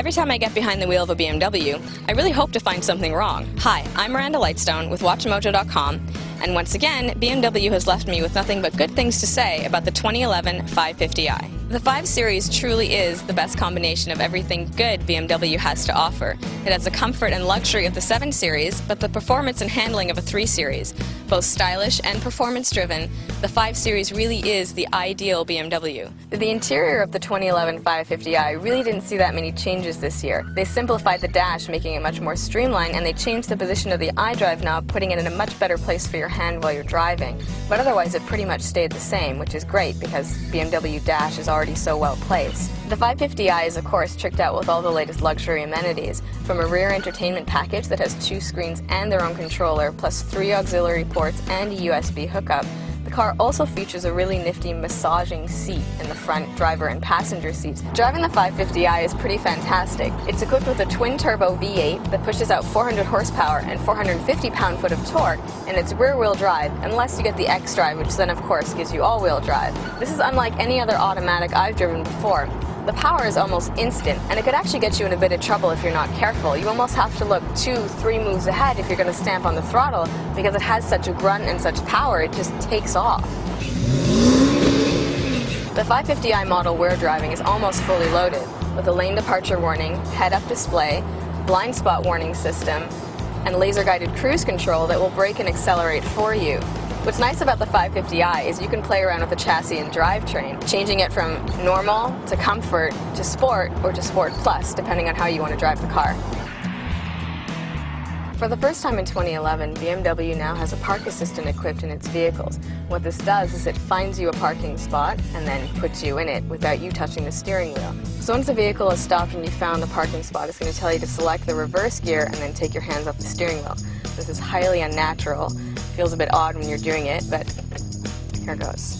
Every time I get behind the wheel of a BMW, I really hope to find something wrong. Hi, I'm Miranda Lightstone with WatchMojo.com, and once again, BMW has left me with nothing but good things to say about the 2011 550i. The 5 Series truly is the best combination of everything good BMW has to offer. It has the comfort and luxury of the 7 Series, but the performance and handling of a 3 Series. Both stylish and performance-driven, the 5 Series really is the ideal BMW. The interior of the 2011 550i really didn't see that many changes this year. They simplified the dash, making it much more streamlined, and they changed the position of the iDrive knob, putting it in a much better place for your hand while you're driving. But otherwise, it pretty much stayed the same, which is great because BMW dash is already so well placed. The 550i is of course tricked out with all the latest luxury amenities, from a rear entertainment package that has 2 screens and their own controller, plus 3 auxiliary ports and a USB hookup. The car also features a really nifty massaging seat in the front driver and passenger seats. Driving the 550i is pretty fantastic. It's equipped with a twin-turbo V8 that pushes out 400 horsepower and 450 pound-foot of torque, and it's rear-wheel drive, unless you get the X-Drive, which then of course gives you all-wheel drive. This is unlike any other automatic I've driven before. The power is almost instant, and it could actually get you in a bit of trouble if you're not careful. You almost have to look 2-3 moves ahead if you're going to stamp on the throttle, because it has such a grunt and such power, it just takes off. The 550i model we're driving is almost fully loaded, with a lane departure warning, head-up display, blind spot warning system, and laser-guided cruise control that will brake and accelerate for you. What's nice about the 550i is you can play around with the chassis and drivetrain, changing it from normal to comfort to sport or to sport plus, depending on how you want to drive the car. For the first time in 2011, BMW now has a park assistant equipped in its vehicles. What this does is it finds you a parking spot and then puts you in it without you touching the steering wheel. So once the vehicle is stopped and you found the parking spot, it's going to tell you to select the reverse gear and then take your hands off the steering wheel. This is highly unnatural. Feels a bit odd when you're doing it, but here goes.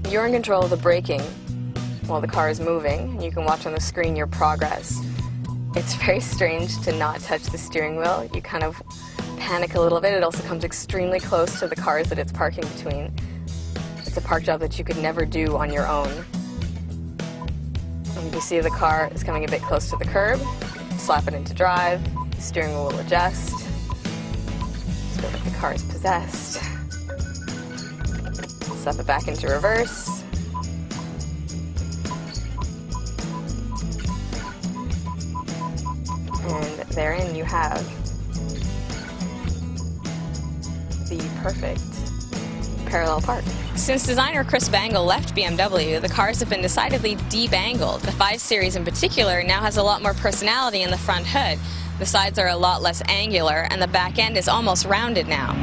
You're in control of the braking while the car is moving. You can watch on the screen your progress. It's very strange to not touch the steering wheel. You kind of panic a little bit. It also comes extremely close to the cars that it's parking between. It's a park job that you could never do on your own. And you see the car is coming a bit close to the curb. Slap it into drive. The steering wheel will adjust. Feel like the car is possessed. Slap it back into reverse. And therein you have the perfect parallel park. Since designer Chris Bangle left BMW, the cars have been decidedly deep-angled. The 5 Series in particular now has a lot more personality in the front hood. The sides are a lot less angular, and the back end is almost rounded now.